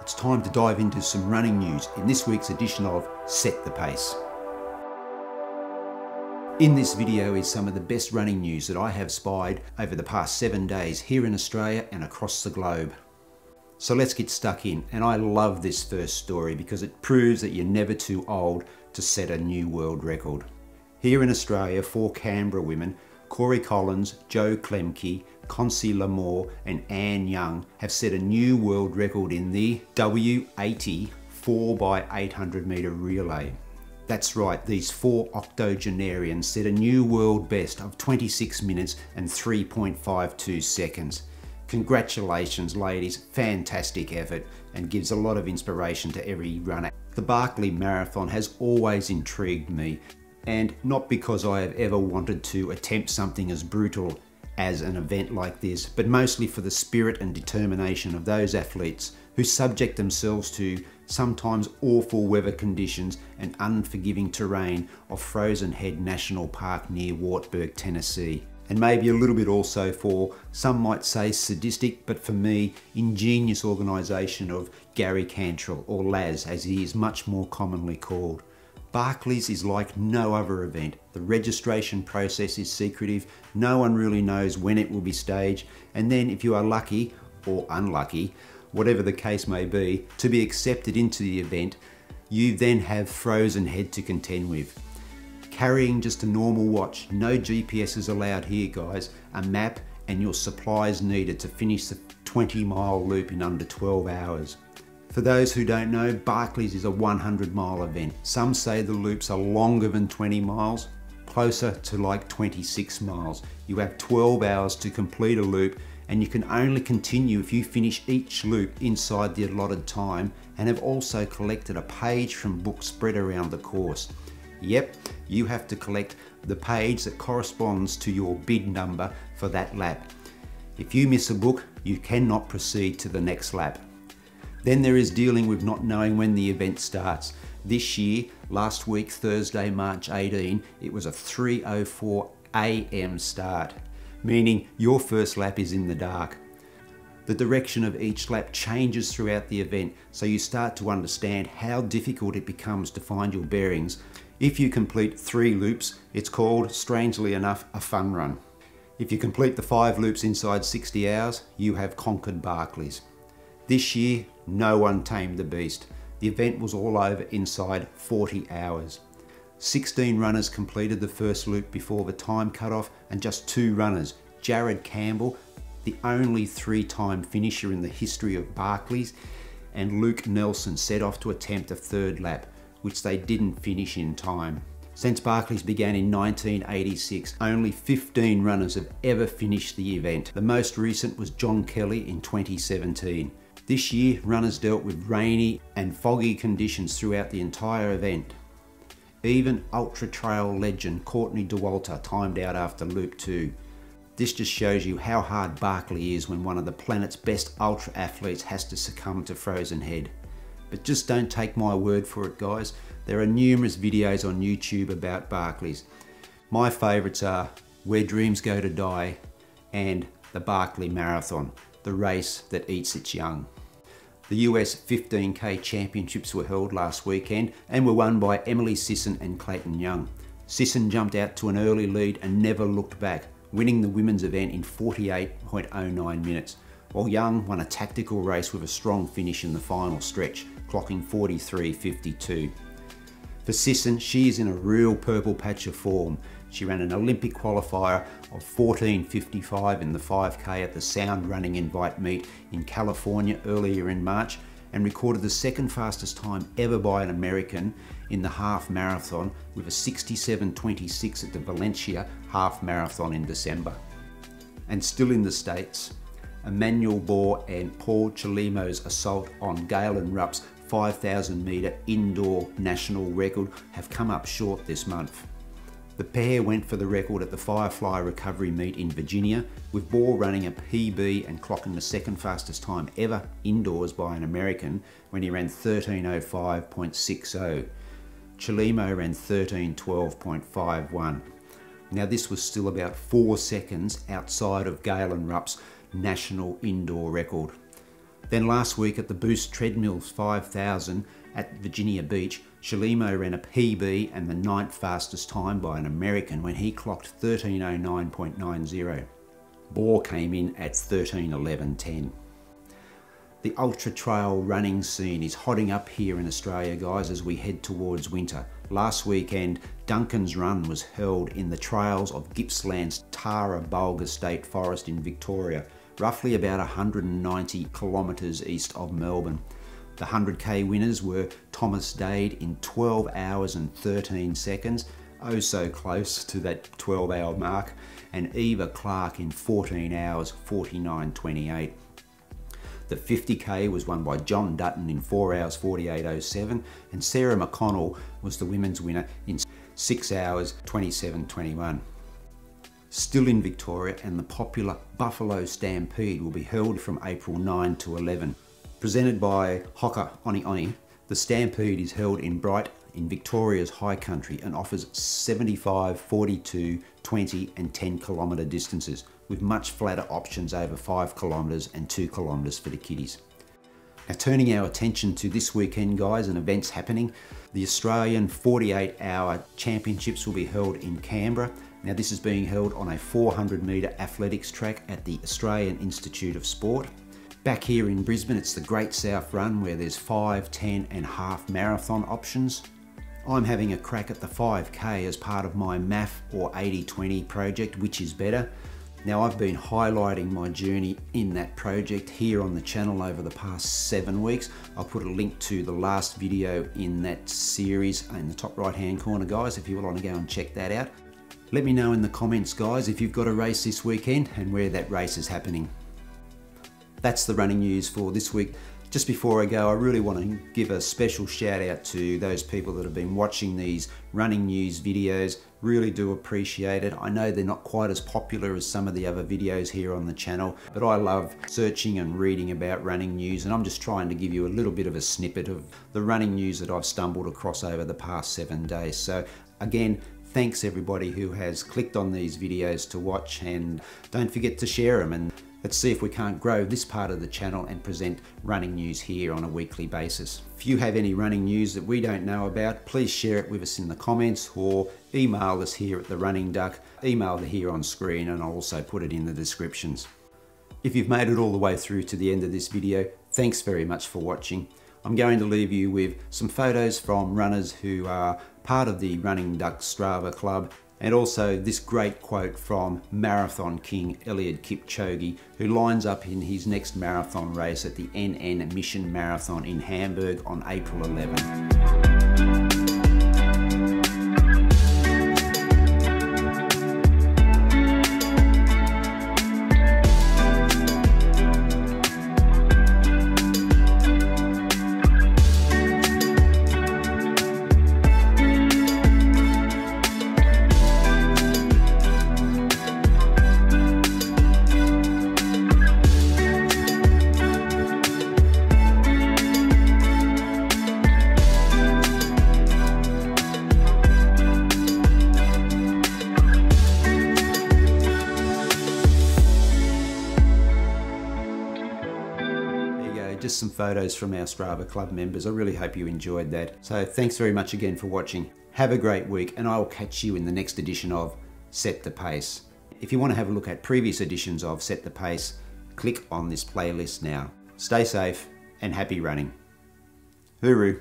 It's time to dive into some running news in this week's edition of Set the Pace. In this video is some of the best running news that I have spied over the past 7 days here in Australia and across the globe. So let's get stuck in, and I love this first story because it proves that you're never too old to set a new world record. Here in Australia, 4 Canberra women, Corey Collins, Jo Klemke, Concy Lamore and Anne Young, have set a new world record in the W80 4x800 metre relay. That's right, these 4 octogenarians set a new world best of 26 minutes and 3.52 seconds. Congratulations ladies, fantastic effort and gives a lot of inspiration to every runner. The Barkley Marathon has always intrigued me, and not because I have ever wanted to attempt something as brutal as an event like this, but mostly for the spirit and determination of those athletes who subject themselves to sometimes awful weather conditions and unforgiving terrain of Frozen Head National Park near Wartburg, Tennessee. And maybe a little bit also for, some might say sadistic, but for me, ingenious organisation of Gary Cantrell, or Laz as he is much more commonly called. Barkley's is like no other event. The registration process is secretive, no one really knows when it will be staged, and then if you are lucky, or unlucky, whatever the case may be, to be accepted into the event, you then have Frozen Head to contend with. Carrying just a normal watch, no GPS is allowed here guys, a map and your supplies needed to finish the 20-mile loop in under 12 hours. For those who don't know, Barkley's is a 100-mile event. Some say the loops are longer than 20 miles, closer to like 26 miles. You have 12 hours to complete a loop, and you can only continue if you finish each loop inside the allotted time and have also collected a page from books spread around the course. Yep, you have to collect the page that corresponds to your bid number for that lap. If you miss a book, you cannot proceed to the next lap. Then there is dealing with not knowing when the event starts. This year, last week, Thursday, March 18, it was a 3:04 AM start, meaning your first lap is in the dark. The direction of each lap changes throughout the event, so you start to understand how difficult it becomes to find your bearings. If you complete 3 loops, it's called, strangely enough, a fun run. If you complete the 5 loops inside 60 hours, you have conquered Barkley's. This year, no one tamed the beast. The event was all over inside 40 hours. 16 runners completed the first loop before the time cutoff, and just 2 runners, Jared Campbell, the only 3-time finisher in the history of Barkley's, and Luke Nelson set off to attempt a 3rd lap, which they didn't finish in time. Since Barkley's began in 1986, only 15 runners have ever finished the event. The most recent was John Kelly in 2017. This year, runners dealt with rainy and foggy conditions throughout the entire event. Even ultra trail legend Courtney Dauwalter timed out after loop 2. This just shows you how hard Barkley is when one of the planet's best ultra athletes has to succumb to Frozen Head. But just don't take my word for it guys, there are numerous videos on YouTube about Barkley's. My favourites are Where Dreams Go to Die and the Barkley Marathon, the race that eats its young. The US 15K championships were held last weekend and were won by Emily Sisson and Clayton Young. Sisson jumped out to an early lead and never looked back, winning the women's event in 48.09 minutes, while Young won a tactical race with a strong finish in the final stretch, clocking 43.52. For Sisson, she is in a real purple patch of form. She ran an Olympic qualifier of 14.55 in the 5K at the Sound Running Invite meet in California earlier in March, and recorded the 2nd fastest time ever by an American in the half marathon with a 67.26 at the Valencia half marathon in December. And still in the States, Emmanuel Bohr and Paul Chelimo's assault on Galen Rupp's 5,000 metre indoor national record have come up short this month. The pair went for the record at the Firefly Recovery meet in Virginia, with Bohr running a PB and clocking the 2nd fastest time ever indoors by an American when he ran 13:05.60. Chelimo ran 13:12.51. Now this was still about 4 seconds outside of Galen Rupp's national indoor record. Then last week at the Boost Treadmills 5000 at Virginia Beach, Shalimo ran a PB and the 9th fastest time by an American when he clocked 13:09.90. Bohr came in at 13:11.10. The ultra trail running scene is hotting up here in Australia, guys, as we head towards winter. Last weekend, Duncans Run was held in the trails of Gippsland's Tara Bulga State Forest in Victoria, roughly about 190 kilometres east of Melbourne. The 100k winners were Thomas Dade in 12 hours and 13 seconds, oh so close to that 12-hour mark, and Eva Clark in 14 hours 49.28. The 50k was won by John Dutton in 4 hours 48.07, and Sarah McConnell was the women's winner in 6 hours 27.21. Still in Victoria, and the popular Buffalo Stampede will be held from April 9 to 11. Presented by Hoka Oni Oni, the Stampede is held in Bright in Victoria's high country and offers 75, 42, 20 and 10 kilometre distances, with much flatter options over 5 kilometres and 2 kilometres for the kiddies. Now, turning our attention to this weekend, guys, and events happening, the Australian 48-hour championships will be held in Canberra. Now, this is being held on a 400 metre athletics track at the Australian Institute of Sport. Back here in Brisbane, it's the Great South Run, where there's 5, 10 and half marathon options. I'm having a crack at the 5k as part of my MAF or 80-20 project, which is better. Now, I've been highlighting my journey in that project here on the channel over the past 7 weeks. I'll put a link to the last video in that series in the top right hand corner, guys, if you want to go and check that out. Let me know in the comments, guys, if you've got a race this weekend and where that race is happening. That's the running news for this week. Just before I go, I really want to give a special shout out to those people that have been watching these running news videos. Really do appreciate it. I know they're not quite as popular as some of the other videos here on the channel, but I love searching and reading about running news, and I'm just trying to give you a little bit of a snippet of the running news that I've stumbled across over the past 7 days. So again, thanks everybody who has clicked on these videos to watch, and don't forget to share them, and let's see if we can't grow this part of the channel and present running news here on a weekly basis. If you have any running news that we don't know about, please share it with us in the comments or email us here at The Running Duck. Email here on screen, and I'll also put it in the descriptions. If you've made it all the way through to the end of this video, thanks very much for watching. I'm going to leave you with some photos from runners who are part of the Running Duck Strava Club, and also this great quote from Marathon King Eliud Kipchoge, who lines up in his next marathon race at the NN Mission Marathon in Hamburg on April 11. Just some photos from our Strava Club members. I really hope you enjoyed that. So thanks very much again for watching. Have a great week, and I will catch you in the next edition of Set the Pace. If you want to have a look at previous editions of Set the Pace, click on this playlist now. Stay safe and happy running. Hooroo.